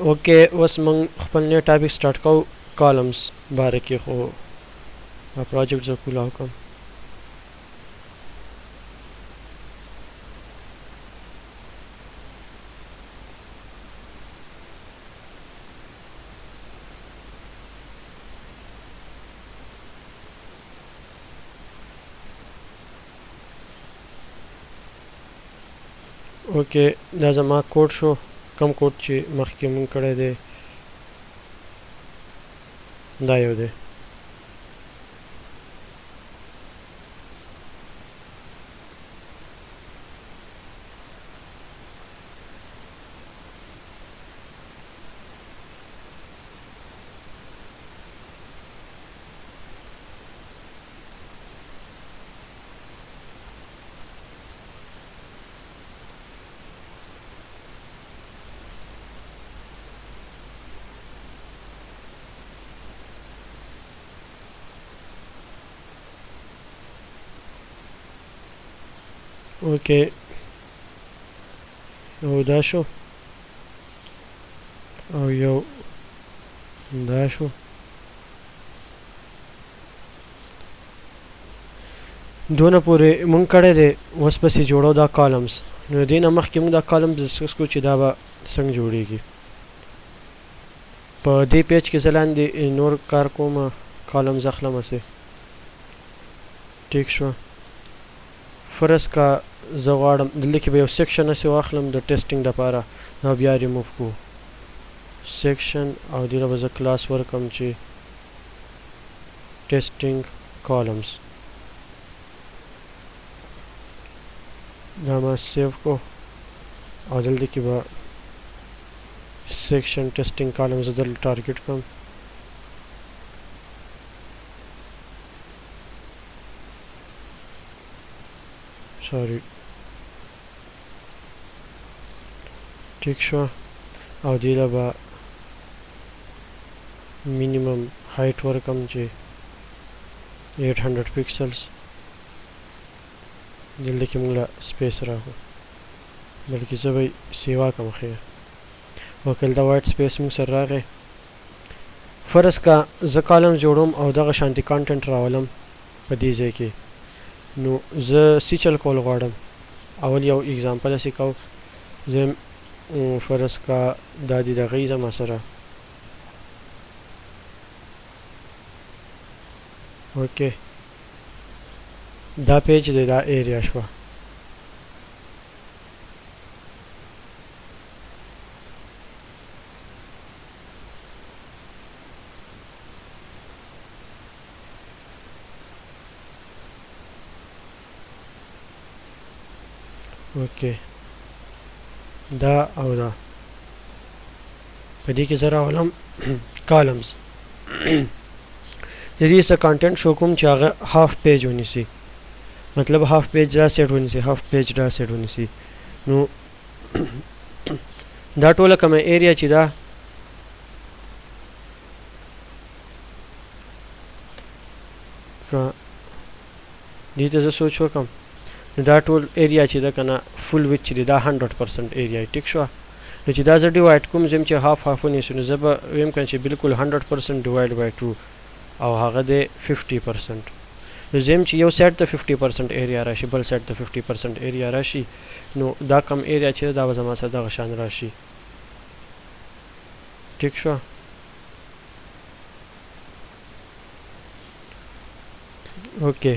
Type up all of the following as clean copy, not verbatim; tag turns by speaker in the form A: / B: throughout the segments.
A: اوکې اوس موږ خپل نوی ټاپک سٹارټ کوو کالمز باره کې خو پروجیکټ زه کولاو کوم اوکې دا زما کوډ شو کم کوډ چې مخکې مونږ کړی دی دا یو دی اوکې او دا شو او یو دا شو دونه پورې مونږ کړی دی اوس پسې جوړو دا کالمز نو دې نه مخکې مونږ دا کالمز ډسکس کوو چې دا به څنګه جوړیږي په دې پیج کې زه لاندې نور کار کوم کالمز اخلم هسې ټیک شوه فرض کا زه غواړم دلته کې به یو سیکشن هسې واخلم د ټیسټینګ دپاره دا بیا ریموف کوو سیکشن او دې له به زه کلاس ورکړم چې ټیسټینګ کالمز دا ما سیو کو او دلته کې به سیکشن ټیسټینګ کالمز زه دلته ټارګټ کړم سوري ټیک شو او دې له به minimum height ورکم چې 800 pixels دلته کې موږ له سپیس راغو بلکې زه به سیوا کوم خیر وکل دا وایټ سپیس موږ سره راغی فرض کا زه کالم جوړوم او دغه شانتي کانټنټ راولم په دې ځای کې نو زه سی چل کول غواړم اول یو اگزامپل هسې کوو زه فرض کا دا دې دغه یې زما سره اوکې دا پیج دی دا ایریا شوه اوکې دا او دا په دې کې زه راولم کالمز د دې څه کانټنټ شو کوم چې هغه هاف پیج ونیسي مطلب هاف پیج دا سیټ ونیسي هاف پیج دا سیټ ونیسي نو دا ټوله کومه ایریا چې دا دې ته زه سوچ وکړم دا ټول ایریا چې دا کنه فول وچ دی دا 100% ایریا ټیک شو نو چې دا زه ډیوایډ کوم زم چې هاف هاف ونیسو نو زه به ویم کنه چې بالکل 100% ډیوایډ بای 2 او هغه دی 50% نو زم چې یو سیټ ته 50% ایریا راشي بل سیټ ته 50% ایریا راشي نو دا کم ایریا چې دا به زما سره دغه شان راشي ټیک شو اوکې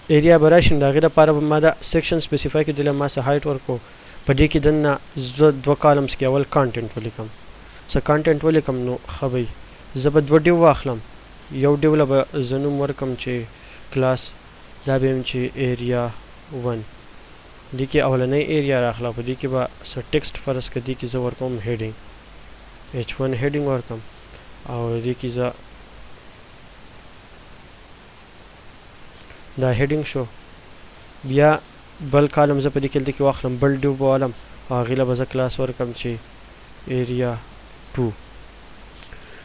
A: ایریا به راشي د هغې دپاره به ما دا سیکشن سپیسیفای کړي دله ما څه هایټ ورکړو په دې کې دننه زه دوه کالمز کې اول کانټنټ ولیکم څه کانټنټ ولیکم نو ښه به زه به دوه ډیو واخلم یو ډیو له به زه نوم ورکړم چې کلاس دا به یم چې ایریا 1 دې کې اولنۍ ایریا راخله په دې کې به څه ټیکسټ فرض کړه دې کې زه ورکوم هیډینګ h1 هیډینګ ورکم او دې کې زه دا هیډینګ شو بیا بل کالم زه په دې کې واخلم بل ډیو به والم او هغې له به زه کلاس ورکړم چې ایریا 2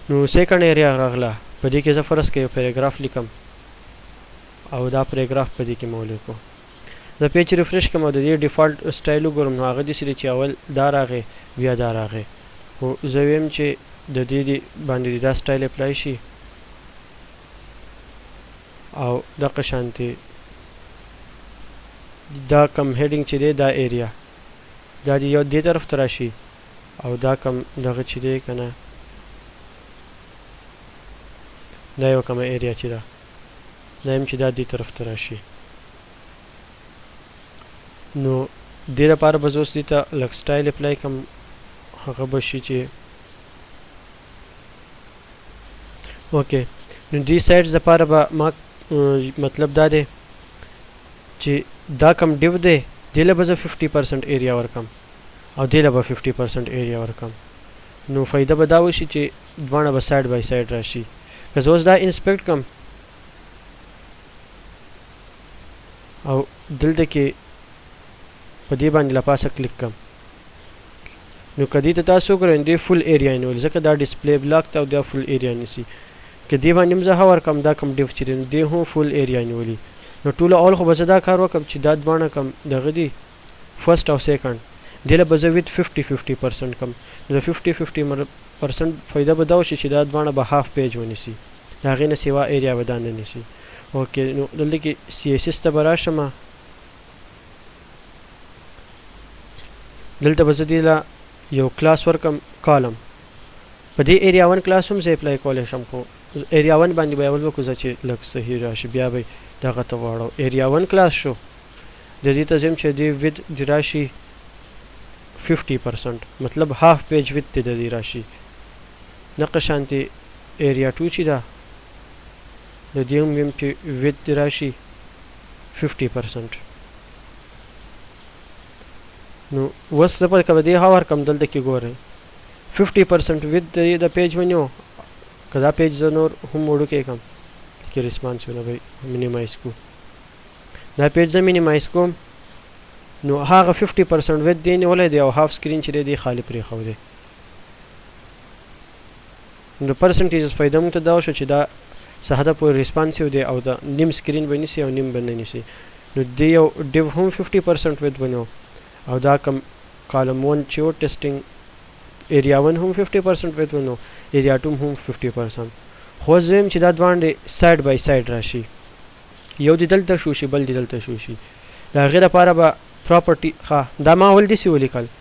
A: نو سیکنډ ایریا راغله په دې کې زه فرض کړه یو پیراګراف لیکم او دا پیراګراف په دې کې مو ولیکو زه پیج ریفرش کوم او د دې ډیفالت سټایل وګورم نو هغه داسې دی چې اول دا راغی بیا دا راغی خو زه ویم چې د دې باندې دا سټایل اپلای شي او دغه شانتي دا کم هیډینګ چې دی دا ایریا دا دی یو دې طرف ته راشي او دا کم دغه چې دی که نه دا یو کومه ایریا چې ده دا یم چې دا دې طرف ته راشي نو دې لپاره به زه اوس دې ته لږ سټایل اپلای کړم هغه به شي چې اوکې نو دې سایټس دپاره به ما مطلب دا دی چې دا کم ډیو دی دې له به زه 50% ایریا ورکم او دې له به 50% ایریا ورکم نو فایده به دا وشي چې دواړه به سایډ بای سایډ راشي که زه اوس دا انسپیکټ کړم او دلته کې په دې باندې له پاسه کلیک کړم نو که دې ته تاسو وګورئ دې فل ایریا یې نیولي ځکه دا ډسپلی بلاک ته او دا فل ایریا نیسي که دې باندې هم زه هور کړم دا کم ډیف چې دی نو دې هم فل ایریا نیولي نو ټوله اول خو به زه دا کار وکړم چې دا دواړه کم دغه دي فرست او سیکنډ دې له به زه ویت 50% کم نو د 50% فایده به دا وشي چې دا دواړه به هاف پیج ونیسي د هغې نه سوا ایریا به دا نه نیسي اوکې نو دلته کې CSS ته به راشم دلته به زه دې له یو کلاس ورکم کالم په دې ایریا 1 کلاس هم زه اپلای کولی شم خو ایریا 1 باندې به اول وکړو زه چې لږ صحیح راشي بیا به دغه ته واړو ایریا 1 کلاس شو د دې ته ځم چې دې وید دې راشي 50% مطلب هاف پیج وید دې د دې راشي دغه شانتې ایریا 2 چې ده د دې هم ویم چې وید دې راشي 50% نو اوس زه به که دې هاور کړم دلته کې ګورئ 50% وید د پیج ونیو که دا پیج زه نور هم وړوکی کړم کې ریسپانسونه به مینیمایز کو دا پیج زه مینیمایز کوم نو هغه 50% وید دی نیولی دی او هاف سکرین چې دی دی خالي پرېښودی نو پرسنټیجز فایده موږ ته دا وشو چې دا څه حده پورې ریسپانسیو دی او د نیم سکرین به نیسي او نیم به نه نیسي نو دې یو ډیو هم 50% وید ونیو او دا کم کالم 1 چې و ټیسټینګ ایریا 1 هم 50% وید ونیو ایریا 2 هم 50% خو زه ویم چې دا دواړه سایډ بای سایډ راشي یو دې دلته شو شي بل دې دلته شو شي د هغې لپاره به پراپرټي ښه دا ما اول داسې ولیکل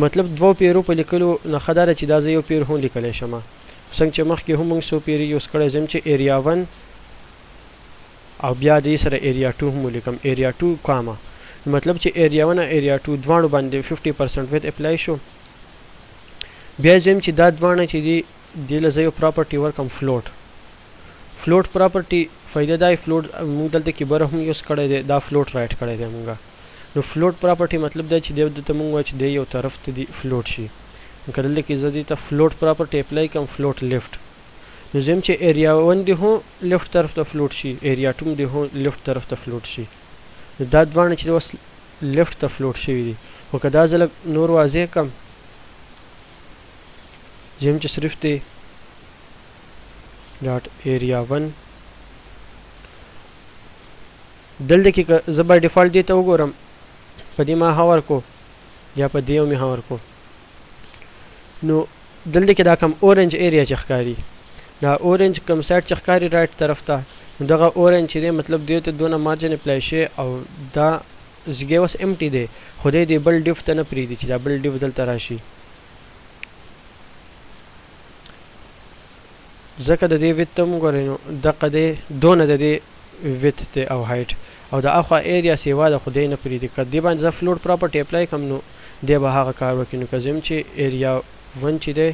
A: مطلب دوو پیرو په لیکلو نښه دا ده چې دا زه یو پیر هم لیکلی شم څنګه چې مخکې هم موږ څو پیرې یوز کړی زم چې ایریا 1 او بیا دې سره ایریا 2 هم ولیکم ایریا 2 کاما مطلب چې ایریا 1 او ایریا 2 دواړو باندې 50% وید اپلای شو بیا زم چې دا دواړه چې دي دې له زه یو پراپرټي ورکم فلوټ پراپرټي فایده دا فلوټ موږ دلته کې بره هم یوز کړی دی دا فلوټ رایټ کړی دی موږ نو فلوټ پراپرټي مطلب دا چې دی دلته موږ وایو چې دی یو طرف ته دی فلوټ شي که دلته کې زه دې ته فلوټ پراپرټي اپلای کړم فلوټ لیفټ نو زه یم چې ایریا 1 دی هم لیفټ طرف ته فلوټ شي ایریا 2 دی هم لیفټ طرف ته فلوټ شي نو دا دواړه چې اوس لیفټ ته فلوټ شوي دي خو که دا زه لږ نور واضح کړم زه یم چې صرف دی ډاټ ایریا 1 دلته کې که زه بای ډیفالټ دې ته وګورم په دې ما هاور کو یا په دې یو مې هاور کو نو دلته کې دا کم اورنج ایریا چې ښکاري دا اورنج کم سایډ چې ښکاري رایټ طرف ته نو دغه اورنج چې دی مطلب دې ته دونه مارجن اپلای شي او دا زګې اوس امټي دی خو دی دې بل ډیف ته نه پرېږدي چې دا بل ډیف دلته راشي ځکه د دې ویت ته هم ګورئ نو دقه دی دونه د دې ویت دی او هایټ او د اخوا ایریا سیوا ده خو دی نه پرېږدي که دې باندې زه فلوټ پراپرټي اپلای کړم نو دی به هغه کار وکړي نو که زه یم چې ایریا 1 چې دی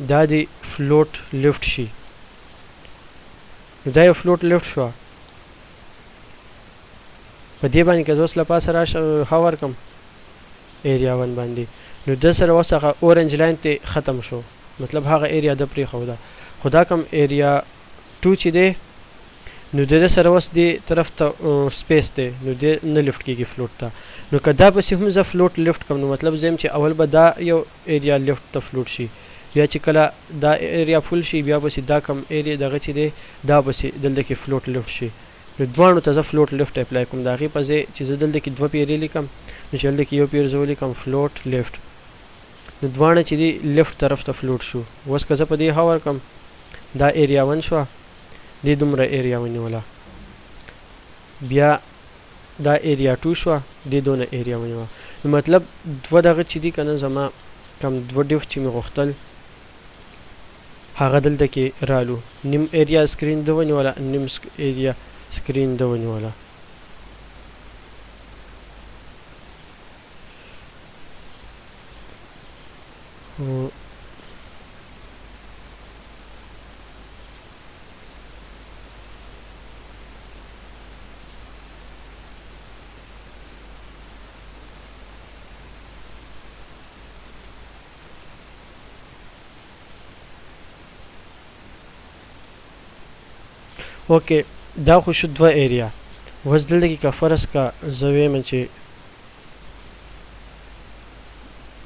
A: دا دی فلوټ لیفټ شي نو دا یو فلوټ لیفټ شوه په دې باندې که زه اوس له پاسه هاور کړم ایریا 1 باندې نو د سره اوس هغه اورنج لاین ته ختم شو مطلب هغه ایریا د پرېښوده خو دا کم ایریا 2 چې دی نو د سره اوس دې طرف ته سپیس دی نو دې نه لیفټ کېږي فلوټ ته نو که دا پسې هم زه فلوټ لیفټ کړم نو مطلب زه یم چې اول به دا یو ایریا لیفټ ته فلوټ شي بیا چې کله دا ایریا فل شي بیا پسې دا کم ایریا دغه چې دی دا پسې دلته کې فلوټ لیفټ شي نو دواړو ته زه فلوټ لیفټ اپلای کوم د هغې په ځای چې زه دلته کې دوه پیرې لیکم نو چې هلته کې یو پیر زه ولیکم فلوټ لیفټ نو دواړه چې دي لیفټ طرف ته فلوټ شو اوس که زه په دې ښه ورکړم دا ایریا 1 شوه دې دومره ایریا ونیوله بیا دا ایریا 2 شوه دې دونه ایریا ونیوه نو مطلب دوه دغه چې دي که نه زما کم دوه ډیف چې مې غوښتل هغه دلته کې رالو نیم ایریا سکرین ده ونیوله نیم ایریا سکرین ده ونیوله اوکې دا خو شو دوه ایریا اوس دلته کې که فرض که زه ویم چې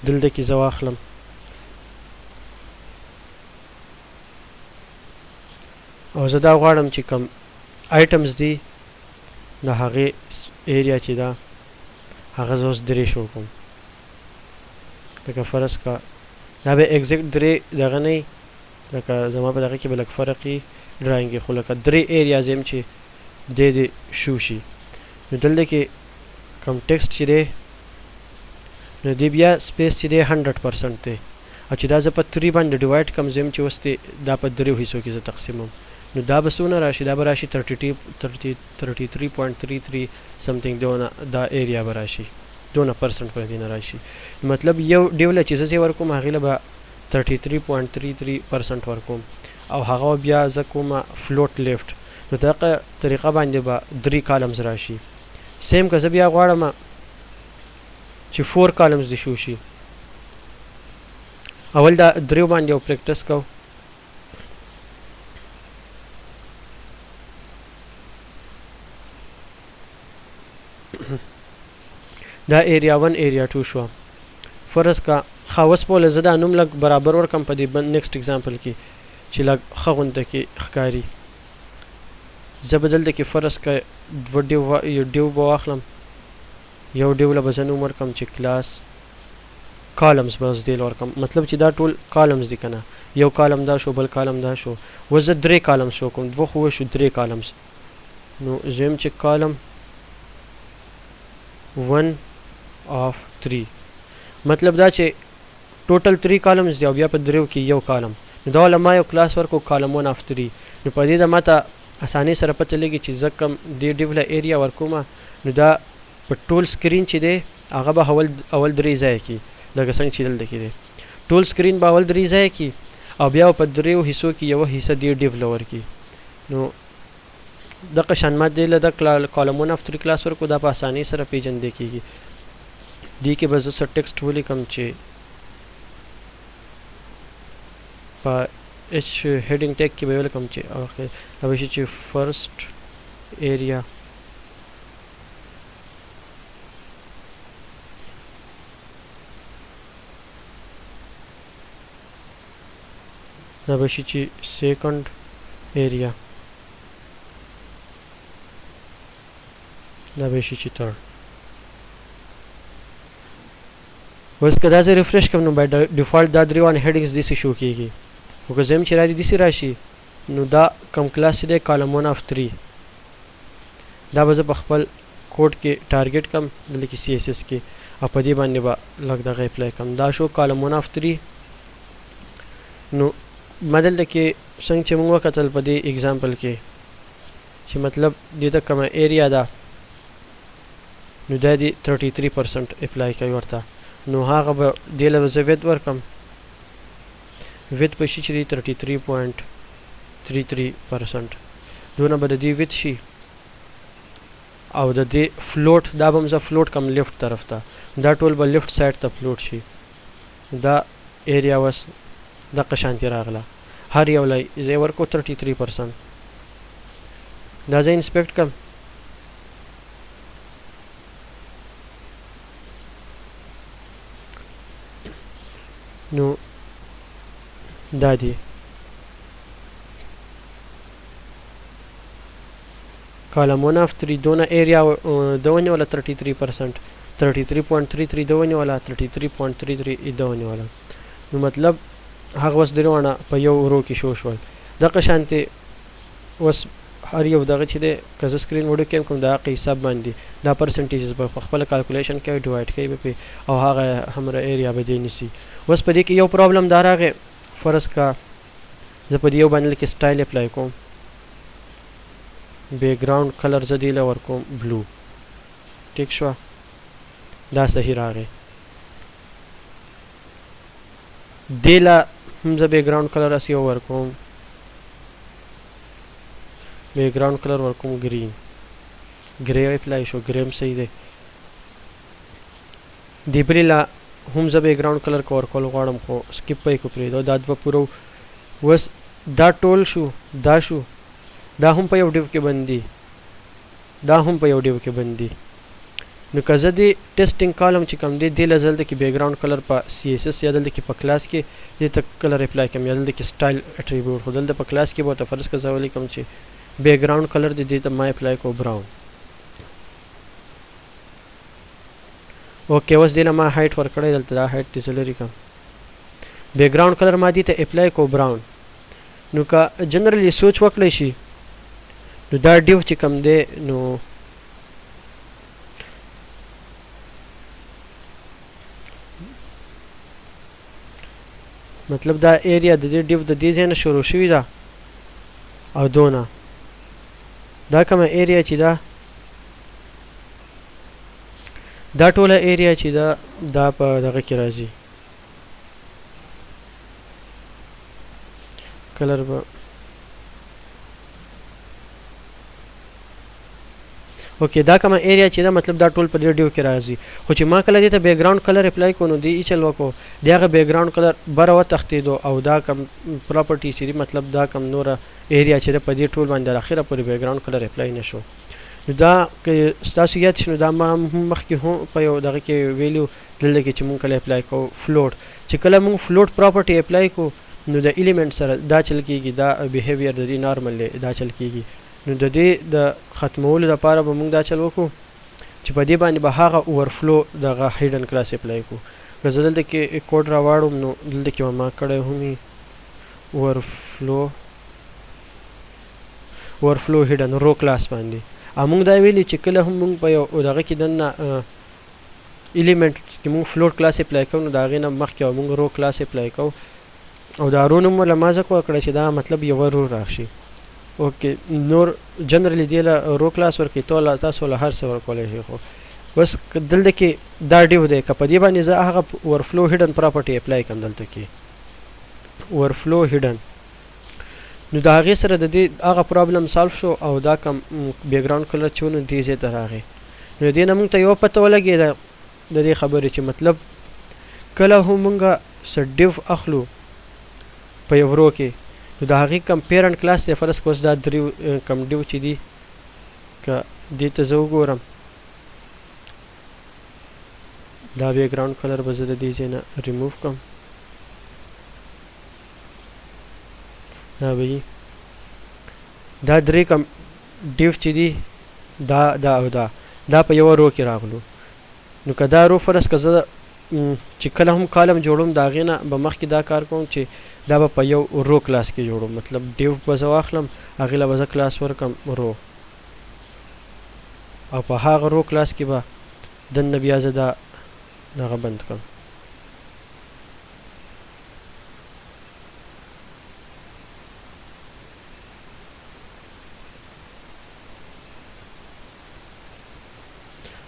A: دلته کې زه واخلم او زه دا غواړم چې کم آیټمز دي د هغې ایریا چې ده هغه زه اوس درې شو کوم لکه فرض که دا به ایگزیکټ درې دغه نه وي لکه زما په دغه کې به لږ فرق وي ډرایینګ خو لکه درې ایریاز یم چې دې شو شي نو دلته کې کم ټیکسټ چې دی نو دې بیا سپیس چې دی 100% دی او چې دا زه په 3 باندې ډیوایډ کم زه یم چې اوس دا په دریو حصو کې زه تقسیموم نو دا به څونه راشي دا به راشي 33.33 سمثینګ دونه دا ایریا به راشي دونه پرسنټ په دې نه راشي مطلب یو ډیوله چې زه ورکوم هغې له به 33.33% ورکوم او هغه بیا زه کومه فلوټ لیفټ نو دغه طریقه باندې به 3 کالمز راشي سیم که زه بیا غواړم چې 4 کالمز دې شو شي اول دا دریو باندې یو پریکټس کو دا ایریا 1 ایریا 2 شو فرض کا خاوس پوله زه دا نوم لږ برابر ورکم په دې نیکسټ اگزامپل کې چې لږ ښه غونډه کې ښکاري زه به دلته کې فرض که یو ډیو به واخلم یو ډیو له به زه نوم ورکړم چې کلاس کالمز به اوس دې له ورکړم مطلب چې دا ټول کالمز دي که نه یو کالم دا شو بل کالم دا شو اوس زه 3 کالمز شو کوم دوه خو وشو 3 کالمز نو زه یم چې کالم 1 of 3 مطلب دا چې ټوټل 3 کالمز دی او بیا په دریو کې یو کالم نو دا له ما یو کلاس ورکو کالم 1 of 3 نو په دې د ماته اسانۍ سره پته لګي چې زه کم دې ډیو له ایریا ورکوم نو دا په ټول سکرین چې دی هغه به اول 3 ځای کې لکه څنګه چې دلته کې دی ټول سکرین به اول 3 ځای کې او بیا په دریو حصو کې یو حصه دې ډیو له ورکي نو دغه شان ما دې له د کالم 1 of 3 کلاس ورکو دا په اسانۍ سره پیژندل کېږي دې کې به زه څه ټیکسټ ولیکم چې په اچ هیډینګ ټیګ کې به ولیکم چې دا به شي چې فرست ایریا دا به شي چې سیکنډ ایریا دا به شي چې تھرډ اوس که دا زه ریفریش کوم نو بای ډیفالټ دا درې وانه هیډینګز داسې شو کېږي خو که زه یم چې راځي داسې راشي نو دا کم کلاس چې دی کالم 1 of 3 دا به زه په خپل کوډ کې ټارګیټ کم دلته کې CSS کې او په دې باندې به لږ دغه اپلای کم دا شو کالم 1 of 3 نو ما دلته کې څنګه چې موږ وکتل په دې اگزامپل کې چې مطلب دې ته کومه ایریا ده نو دا دې 33% اپلای کوي ورته نو هغه به دې له زه وید ورکم وید به شي چې 33.33% دونه به د دې وید شي او د دې فلوټ دا به زه فلوټ کم لیفټ طرف ته دا ټول به لیفټ سایډ ته فلوټ شي دا ایریا وس دغه شانتي راغله هر یو لای زه ورکو 33% دا زه انسپیکټ کم نو دا دی column 1 of 3 دونه area د ونیوله 33%، 33.33 د ونیوله، 33.33 د ونیوله. نو مطلب هغه اوس درونه په یو رو کې شو شول. دغه شانتي اوس هر یو دغه چې دی که زه سکرین وډو کې کوم د هغه حساب باندې دا پرسنټیجز به په خپله کالکولیشن کوي، ډیوایډ کوي به او هغه همره ایریا به دی نیسي. اوس په دې کې یو پرابلم دا راغی، فرض کا زه په دې یو باندې کې سټایل اپلای کوم، بیک ګراوند کلر زه دې له ورکوم بلو، ټیک شوه، دا صحیح راغی. دې له هم زه بیک ګراوند کلر هسې یو ورکوم، بیک ګراوند کلر ورکوم ګرین، ګری اپلای شو، ګری هم صحیح دی. دې بلې له هم زه بیک ګراوند کلر که ورکول غواړم خو سکپ به یې کو پرېږدو، دا دوه پوره. اوس دا ټول شو، دا شو، دا هم په یو ډیو کې بندي، دا هم په یو ډیو کې بندي. نو که زه دې ټیسټینګ کالم چې کوم دی دې له زه دلته کې بیک ګراوند کلر په CSS یا دلته کې په کلاس کې دې ته کلر اپلای کوم، یا دلته کې سټایل اټریبیوټ، خو دلته په کلاس کې به ورته فرض که زه ولیکم چې بیک ګراوند کلر دې ته ما اپلای کو براون. اوکې اوس دې له ما هایټ ورکړی، دلته دا هایټ دې زه لرې کړم، بیک ګراوند کلر ما دې ته اپلای کو براون. نو که جنرلی سوچ وکړی شي نو دا ډیو چې کوم دی نو مطلب دا ایریا د دې ډیو د دې ځای نه شروع شوې ده او دونه دا کومه ایریا چې ده دا ټوله ایریا چې ده دا په دغه کې راځي کلر به اوکې دا کومه ایریا چې دا مطلب دا ټول په دې ډیو کې راځي. خو چې ما کله دې ته بیک ګراوند کلر اپلای کو نو دې چل وکړو د هغه بیک ګراوند کلر بره وتښتېدو او دا کم پراپرټي چې مطلب دا کم نوره ایریا چې په دې ټول باندې اخره پورې بیک ګراوند کلر اپلای نشو. نو دا که ستاسو یاد شي نو دا ما مخکې هم په یو دغه کې ویلو دلته کې چې مونږ کله اپلای کوو فلوټ، چې کله مونږ فلوټ پراپرټي اپلای کو نو د ایلیمنټ سره دا چل کېږي، دا بیهیویر د دې نارمل دا چل کېږي. نو د دې د ختمولو لپاره به موږ دا چل وکړو چې په دې باندې به هغه اوورفلو دغه هیډن کلاس اپلای کړو. که زه دلته کې کوډ راواړم نو دلته کې به ما کړی هم اوورفلو هیډن رو کلاس باندې. او موږ دا ویلي چې کله هم موږ په یو دغه کې دننه ایلیمنټ کې موږ فلوټ کلاس اپلای کوو نو د هغې نه مخکې به موږ رو کلاس اپلای کوو او دا رو نوم له ما ځکه ورکړی چې دا مطلب یوه رو راشي. اوکې نور جنرلی دی له رو کلاس ورکړي تاسو له هر څه ورکولی شي. خو بس دلته کې دا ډیو دی که په دې باندې زه هغه اوورفلو هیډن پراپرټي اپلای کړم دلته کې اوورفلو هیډن نو د هغې سره د دې هغه پرابلم سالو شو او دا کم بیک ګراوند کلر چې و نو دې ځای ته راغی. نو دې نه موږ ته یوه پته ولګېده د دې خبرې چې مطلب کله هم موږ څه ډیو اخلو په یو رو کې نو د هغې کم پیرنټ کلاس دی فرض که اوس دا درې کم ډیو چې دي که دې ته زه وګورم دا بیک ګراوند کلر به زه د دې ځای نه ریموو کړم، دا به وي دا درې کم ډیو چې دي دا او دا په یوه رو کې راغلو. نو که دا رو فرض که زه چې کله هم کالم جوړوم د هغې نه به مخکې دا کار کوم چې دا به په یو رو کلاس کې جوړوم، مطلب ډیو به زه واخلم هغې له به زه کلاس ورکړم رو او په هغه رو کلاس کې به دننه بیا زه دا دغه بند کړم.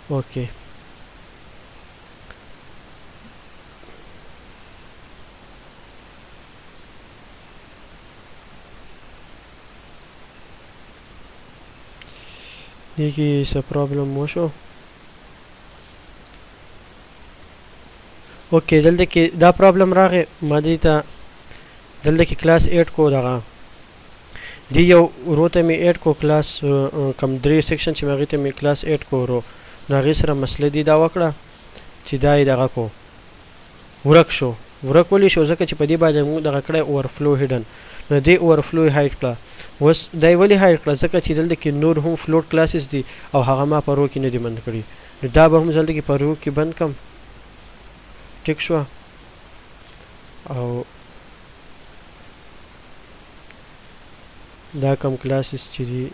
A: اوکې دې کې څه پرابلم وشو. اوکې دلته کې دا پرابلم راغی ما دې ته دلته کې کلاس ایډ کو دغه دې یو رو ته مې ایډ کو کلاس کم درې سیکشن چې مې هغې ته مې کلاس ایډ کو رو نو هغې سره مسله دې دا وکړه چې دا یې دغه کو ورک شو ورک ولې شو ځکه چې په دې باندې موږ دغه کړی اوورفلو هیډن نو دې اوورفلو یې هایډ کړه اوس دا یې ولې هایډ کړه ځکه چې دلته کې نور هم فلوټ کلاسز دي او هغه ما په رو کې نه دي بند کړي نو دا به هم دلته کې په رو کې بند کړم ټیک شوه او دا کم کلاسز چې دي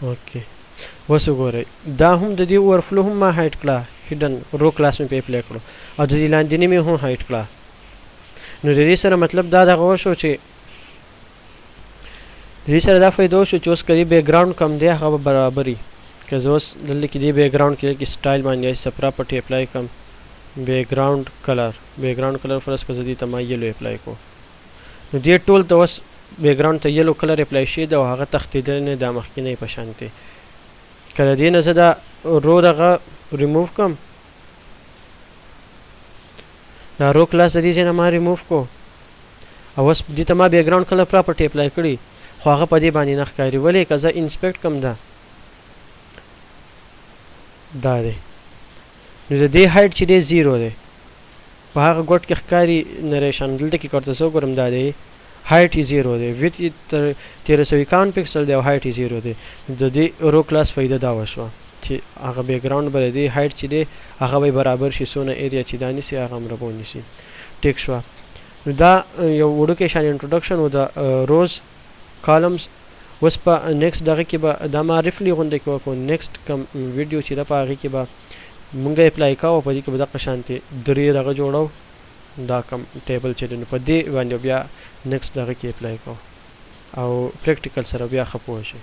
A: اوکې اوس وګورئ دا هم د دې اوورفلو هم ما هایډ کړه هیډن رو کلاس مې په اپلای کړو او د دې لاندینۍ مې هم هایډ کړه نو د دې سره مطلب دا دغه وشو چې د دې سره دا فایده وشو چې اوس که دې بیکګراوند کم دی هغه به برابر وي که زه اوس دلته کې دې بیکګراوند کې دلته کې سټایل باندې سپرا پټې اپلای کړم بیکګراوند کلر فرض که زه دې ته ما یلو اپلای کړو نو دې ټول ته اوس بیکګراوند ته یلو کلر اپلای شي دی او هغه تښتېدلی نه دا مخکینی په شان دی که د دې نه زه دا رو دغه ریموو کړم دا رو کلاس د دې ځای نه ما ریموو کړو او اوس دې ته ما بیکګراوند کلر پراپرټي اپلای کړي خو هغه په دې باندې نه ښکاري ولې که زه انسپیکټ کړم دا دی نو د دې هایټ چې دی 0 دی په هغه ګوټ کې ښکاري نریشن دلته کې که ورته زه وګورم دا دی هایټ یې 0 دی ویت یې 1351 پکسل دی او هایټ یې 0 دی د دې رو کلاس فایده دا وشوه چې هغه بیکګراوند به د دې هایټ چې دی هغه به برابر شي څونه ایریا چې دا نیسي هغه هم رابو نیسي ټیک شوه نو دا یو وړوکی شان انټروډکشن و د روز کالمز اوس په نیکسټ دغه کې به دا ما ریفلی غونډه کې وکړو نیکسټ کم ویډیو چې ده په هغې کې به مونږ اپلای کوو په دې کې به دغه شانتې درې دغه جوړو دا کم ټیبل چې دی نو په دې باندې بیا نیکسټ دغه کې اپلای کوو او پریکټیکل سره بیا ښه پوه شئ